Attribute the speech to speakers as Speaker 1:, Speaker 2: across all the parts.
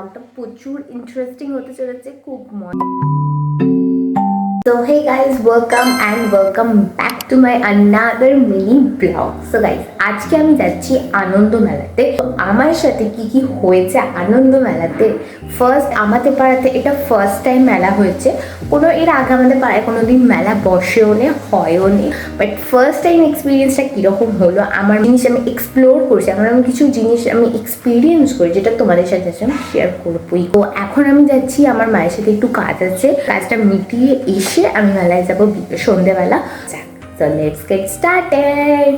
Speaker 1: ব্লগটা প্রচুর ইন্টারেস্টিং হতে চলেছে, খুব মজা। So hey guys, welcome back to my another mini vlog. So guys, আজকে আমি যাচ্ছি আনন্দ মেলাতে। তো আমার সাথে কি কি হয়েছে আনন্দ মেলাতে, ফার্স্ট আমাদের পাড়াতে এটা ফার্স্ট টাইম মেলা হয়েছে। কোনো এর আগে আমাদের পাড়ায় কোনোদিন মেলা বসেও নে হয়ও নে, বাট ফার্স্ট টাইম এক্সপিরিয়েন্সটা কীরকম হলো, আমার জিনিস আমি এক্সপ্লোর করছি, আমি কিছু জিনিস আমি এক্সপিরিয়েন্স করি যেটা তোমাদের সাথে আমি শেয়ার করবোই। তো এখন আমি যাচ্ছি, আমার মায়ের সাথে একটু কাজ আছে, কাজটা মিটিয়ে এসে আমি মেলায় যাবো সন্ধ্যেবেলা। So let's get started.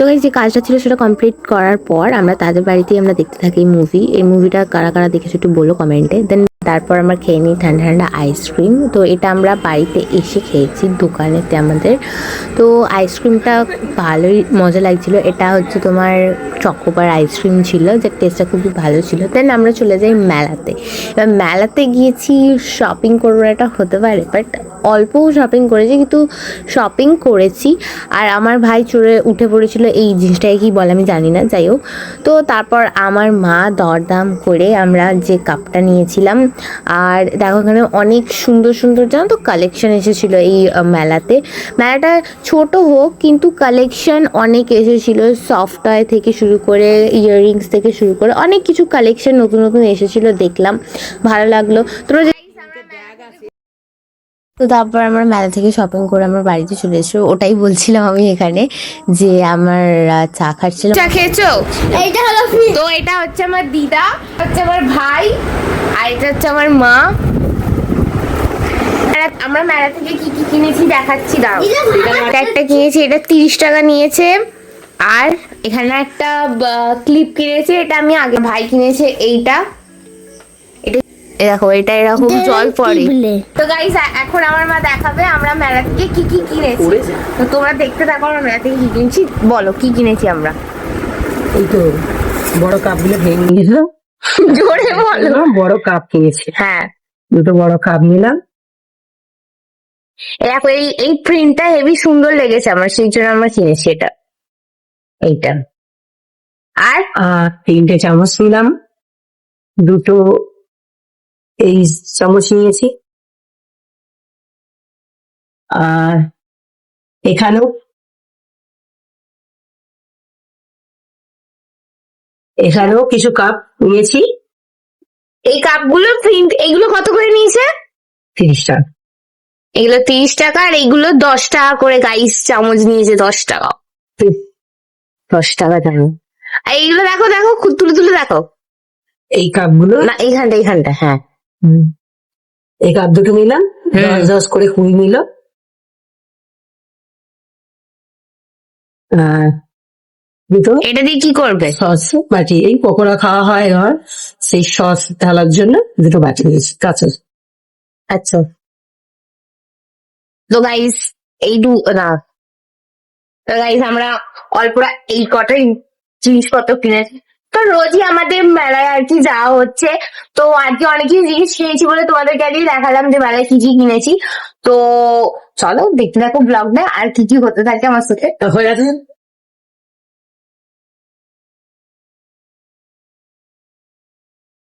Speaker 1: তো গাইস, যে কাজটা ছিল সেটা কমপ্লিট করার পর আমরা তাদের বাড়িতেই আমরা দেখতে থাকি মুভি। এই মুভিটা কারা কারা দেখেছো একটু বলো কমেন্টে। দেন তারপর আমরা খেয়ে নিই ঠান্ডা ঠান্ডা আইসক্রিম। তো এটা আমরা বাড়িতে এসে খেয়েছি দোকানেতে আমাদের। তো আইসক্রিমটা ভালোই মজা লাগছিল। এটা হচ্ছে তোমার চকোবার আইসক্রিম ছিল, যার টেস্টটা খুবই ভালো ছিল। দেন আমরা চলে যাই মেলাতে। এবার মেলাতে গিয়েছি, শপিং করবো এটা হতে পারে, বাট অল্প শপিং করেছি, কিন্তু শপিং করেছি। আর আমার ভাই চড়ে উঠে পড়েছিল, এই জিনিসটাকে কি বলে আমি জানি না, যাই হোক। তো তারপর আমার মা দরদাম করে আমরা যে কাপটা নিয়েছিলাম, আর দেখো এখানে অনেক সুন্দর সুন্দর জানো তো কালেকশন এসেছিলো এই মেলাতে। মেলাটা ছোট হোক কিন্তু কালেকশন অনেক এসেছিলো, সফট টয় থেকে শুরু করে ইয়াররিংস থেকে শুরু করে অনেক কিছু কালেকশন নতুন নতুন এসেছিলো, দেখলাম ভালো লাগলো। তোমরা তো তারপর আমরা মেলা থেকে শপিং করে আমার বাড়িতে চলে এসেছি। ওটাই বলছিলাম আমি এখানে, যে আমার চা খাচ্ছিলাম। চা খেয়েছো?
Speaker 2: এইটা হলো
Speaker 1: তো এটা হচ্ছে আমার দিদা, হচ্ছে আমার ভাই, আর এটা হচ্ছে আমার মা। আমরা মেলা থেকে কি কি কিনেছি দেখাচ্ছি, দাও। একটা কিনেছি, এটা 30 টাকা নিয়েছে। আর এখানে একটা ক্লিপ কিনেছে, এটা আমি আগে, ভাই কিনেছে এইটা। দেখো এটা এরকম জল পড়ে। তো গাইস, এখন আমার মা দেখাবে আমরা মেলা থেকে কি কি কিনেছি। তো তোমরা দেখতে থাকো আমরা মেলা থেকে কি কিনেছি। বলো কি কিনেছি আমরা।
Speaker 3: এই তো বড় কাপ গুলো ভেঙে গেছিল,
Speaker 1: জোরে বলো।
Speaker 3: বড় কাপ কিনেছি,
Speaker 1: হ্যাঁ
Speaker 3: দুটো বড় কাপ নিলাম।
Speaker 1: দেখো এই প্রিন্টটা হেভি সুন্দর লেগেছে আমার, সেই জন্য আমরা কিনেছি এটা, এইটা। আর
Speaker 3: আর 3টে চামচ নিলাম, দুটো এই চামচ নিয়েছি। আর এখানেও কিছু কাপ নিয়েছি।
Speaker 1: এই কাপগুলো প্রিন্ট, এইগুলো কত করে নিয়েছে?
Speaker 3: 30 টাকা।
Speaker 1: এগুলো 30 টাকা, আর এইগুলো 10 টাকা করে। গাইস চামচ নিয়েছে 10 টাকা, 10 টাকা দাম। আর এইগুলো দেখো দেখো, তুলে তুলে দেখো।
Speaker 3: এই কাপগুলো
Speaker 1: না, এইখানটা হ্যাঁ।
Speaker 3: এই কাপ দুটো নিলাম, 10 করে 20 নিল। আর দুটো
Speaker 1: এটা দিয়ে কি করবে?
Speaker 3: সস বাটি, এই পকোড়া খাওয়া হয় ধর, সেই সস ঢালার জন্য দুটো বাটি নিয়েছি কাঁচা।
Speaker 1: আচ্ছা, তো গাইস না, তো গাইস আমরা অল্পরা এই কটাই জিনিসপত্র কিনেছি। তো রোজই আমাদের মেলায় আর কি যাওয়া হচ্ছে। তো আজকে অনেক কিছু জিনিস খেয়েছি বলে তোমাদেরকে আজকে দেখালাম যে মেলায় কি কি কিনেছি। তো চলো দেখতে থাকো ব্লগটা, আর কি কি হতে থাকে আমার সাথে।
Speaker 3: হয়ে গেছে।